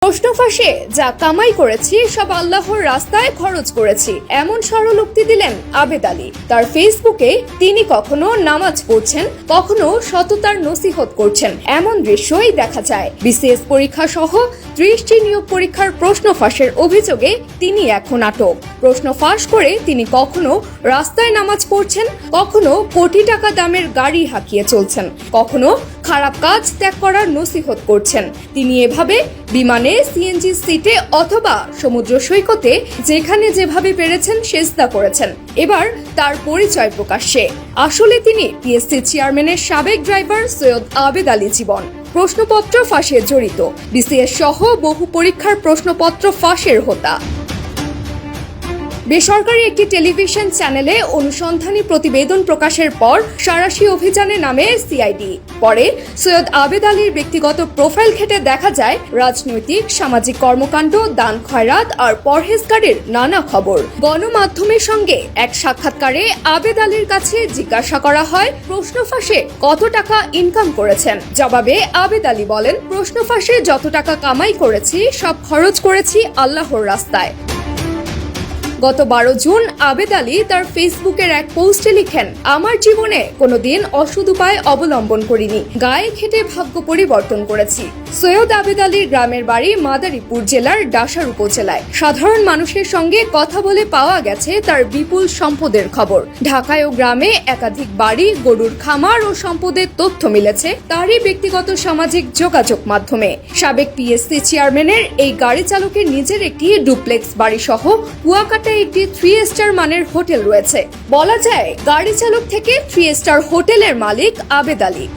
প্রশ্ন ফাঁসে যা কামাই করেছি সব আল্লাহর রাস্তায় খরচ করেছি, এমন সরল উক্তি দিলেন আবেদ আলী। তার ফেসবুকে তিনি কখনো নামাজ পড়ছেন, কখনো সততার নসিহত করছেন, এমন দৃশ্যই দেখা যায়। বিসিএস পরীক্ষা সহ 30টি নিয়োগ পরীক্ষার প্রশ্ন ফাঁসের অভিযোগে তিনি এখন আটক। প্রশ্ন ফাঁস করে তিনি কখনো রাস্তায় নামাজ পড়ছেন, কখনো কোটি টাকা দামের গাড়ি হাঁকিয়ে চলছেন, কখনো খারাপ কাজ ত্যাগ করার নসিহত করছেন। তিনি এভাবে বিমানে, সিএনজি সিটে অথবা সমুদ্র সৈকতে যেখানে যেভাবে পেরেছেন সেজদা করেছেন। এবার তার পরিচয় প্রকাশ্যে। আসলে তিনি পিএসসি চেয়ারম্যানের সাবেক ড্রাইভার সৈয়দ আবেদ আলী জীবন। প্রশ্নপত্র ফাঁসে জড়িত, বিসিএস সহ বহু পরীক্ষার প্রশ্নপত্র ফাঁসের হোতা। বেসরকারি একটি টেলিভিশন চ্যানেলে অনুসন্ধানী প্রতিবেদন প্রকাশের পর সাঁড়াশি অভিযানে নামে সিআইডি। পরে সৈয়দ আবেদ আলীর ব্যক্তিগত প্রোফাইল ঘেঁটে দেখা যায় রাজনৈতিক, সামাজিক কর্মকাণ্ড, দান খয়রাত আর পরহেজগারির নানা খবর। গণমাধ্যমের সঙ্গে এক সাক্ষাৎকারে আবেদ আলীর কাছে জিজ্ঞাসা করা হয় প্রশ্ন ফাঁসে কত টাকা ইনকাম করেছেন। জবাবে আবেদ আলী বলেন, প্রশ্ন ফাঁসে যত টাকা কামাই করেছি সব খরচ করেছি আল্লাহর রাস্তায়। গত 12 জুন আবেদ আলী তার ফেসবুকের এক পোস্টে লিখেন, আমার জীবনে কোনোদিন অসৎ উপায় অবলম্বন করিনি, গায়ে খেটে ভাগ্য পরিবর্তন করেছি। সৈয়দ আবেদ আলীর গ্রামের বাড়ি মাদারীপুর জেলার ডাসার উপজেলায়। সাধারণ মানুষের সঙ্গে কথা বলে পাওয়া গেছে তার বিপুল সম্পদের খবর। ঢাকায় ও গ্রামে একাধিক বাড়ি, গরুর খামার ও সম্পদের তথ্য মিলেছে তারই ব্যক্তিগত সামাজিক যোগাযোগ মাধ্যমে। সাবেক পিএসসি চেয়ারম্যানের এই গাড়ি চালকের নিজের একটি ডুপ্লেক্স বাড়ি সহ কুয়াকাটা একটি 3 স্টার মানের হোটেল রয়েছে। বলা যায় গাড়ি চালক থেকে 3 স্টার হোটেলের মালিক আবেদ আলী।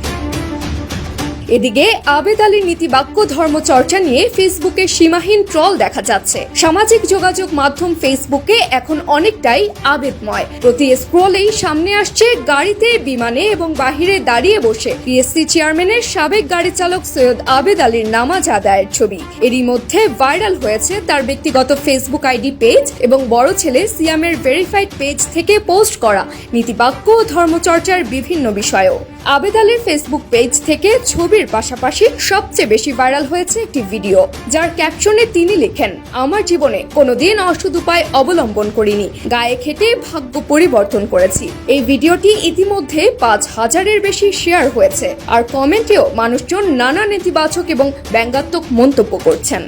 এদিকে আবেদ আলীর নীতিবাক্য ধর্মচর্চা নিয়ে ফেসবুকে সীমাহীন ট্রল দেখা যাচ্ছে। সামাজিক যোগাযোগ মাধ্যম ফেসবুকে এখন অনেকটাই আবেদময়। প্রতি স্ক্রলেই সামনে আসছে গাড়িতে, বিমানে এবং বাহিরে দাঁড়িয়ে বসে পিএসসি চেয়ারম্যানের সাবেক গাড়ি চালক সৈয়দ আবেদ আলীর নামাজ আদায়ের ছবি। এরই মধ্যে ভাইরাল হয়েছে তার ব্যক্তিগত ফেসবুক আইডি পেজ এবং বড় ছেলে সিয়ামের ভেরিফাইড পেজ থেকে পোস্ট করা নীতিবাক্য ও ধর্মচর্চার বিভিন্ন বিষয়ও। আবেদ আলীর ফেসবুক পেজ থেকে ছবির পাশাপাশি সবচেয়ে বেশি ভাইরাল হয়েছে একটি ভিডিও, যার ক্যাপশনে তিনি লেখেন, আমার জীবনে কোনোদিন অসৎ উপায় অবলম্বন করিনি, গায়ে খেটে ভাগ্য পরিবর্তন করেছি। এই ভিডিওটি ইতিমধ্যে 5000-এর বেশি শেয়ার হয়েছে, আর কমেন্টেও মানুষজন নানা নেতিবাচক এবং ব্যঙ্গাত্মক মন্তব্য করছেন।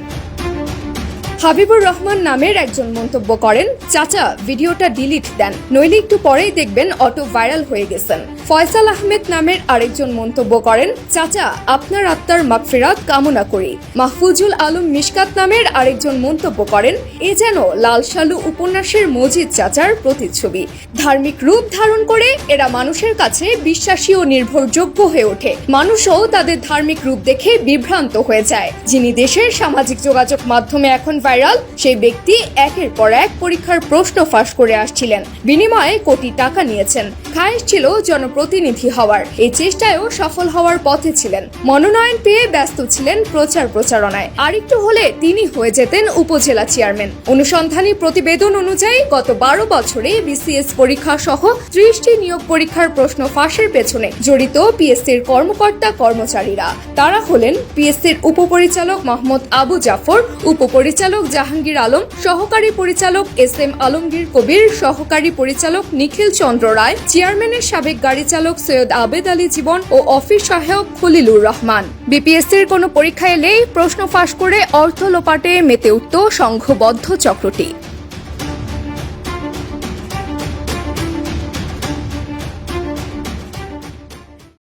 হাবিবুর রহমান নামের একজন মন্তব্য করেন, চাচা ভিডিওটা ডিলিট দেন, নইলে একটু পরেই দেখবেন অটো ভাইরাল হয়ে গেছেন। ফয়সাল আহমেদ নামের আরেকজন মন্তব্য করেন, চাচা আপনার আত্মার মাগফিরাত কামনা করি। মাহফুজুল আলম মিশকাত নামের আরেকজন মন্তব্য করেন, এ যেন লাল সালু উপন্যাসের মজিদ চাচার প্রতিচ্ছবি। ধার্মিক রূপ ধারণ করে এরা মানুষের কাছে বিশ্বাসী ও নির্ভরযোগ্য হয়ে ওঠে। মানুষও তাদের ধার্মিক রূপ দেখে বিভ্রান্ত হয়ে যায়। যিনি দেশের সামাজিক যোগাযোগ মাধ্যমে এখন ভাইরাল, সেই ব্যক্তি একের পর এক পরীক্ষার প্রশ্ন ফাঁস করে আসছিলেন, বিনিময়ে কোটি টাকা নিয়েছেন। খায়েশ ছিল জনপ্রতিনিধি হওয়ার, এই চেষ্টায়ও সফল হওয়ার পথে ছিলেন। মনোনয়ন পেয়ে ব্যস্ত ছিলেন প্রচারণায়। আরেকটু হলে তিনি হয়ে যেতেন উপজেলা চেয়ারম্যান। অনুসন্ধানী প্রতিবেদন অনুযায়ী গত 12 বছরে বিসিএস পরীক্ষা সহ 30টি নিয়োগ পরীক্ষার প্রশ্ন ফাঁসের পেছনে জড়িত পিএসসির কর্মকর্তা কর্মচারীরা। তারা হলেন পিএসসির উপপরিচালক মোহাম্মদ আবু জাফর, উপপরিচালক জাহাঙ্গীর আলম, সহকারী পরিচালক SM আলমগীর কবির, সহকারী পরিচালক নিখিল চন্দ্র রায়, চেয়ারম্যানের সাবেক গাড়ি চালক সৈয়দ আবেদ আলী জীবন ও অফিস সহায়ক খলিলুর রহমান। বিপিএসসির কোনো পরীক্ষা এলেই প্রশ্ন ফাঁস করে অর্থ লোপাটে মেতে উঠত সংঘবদ্ধ চক্রটি।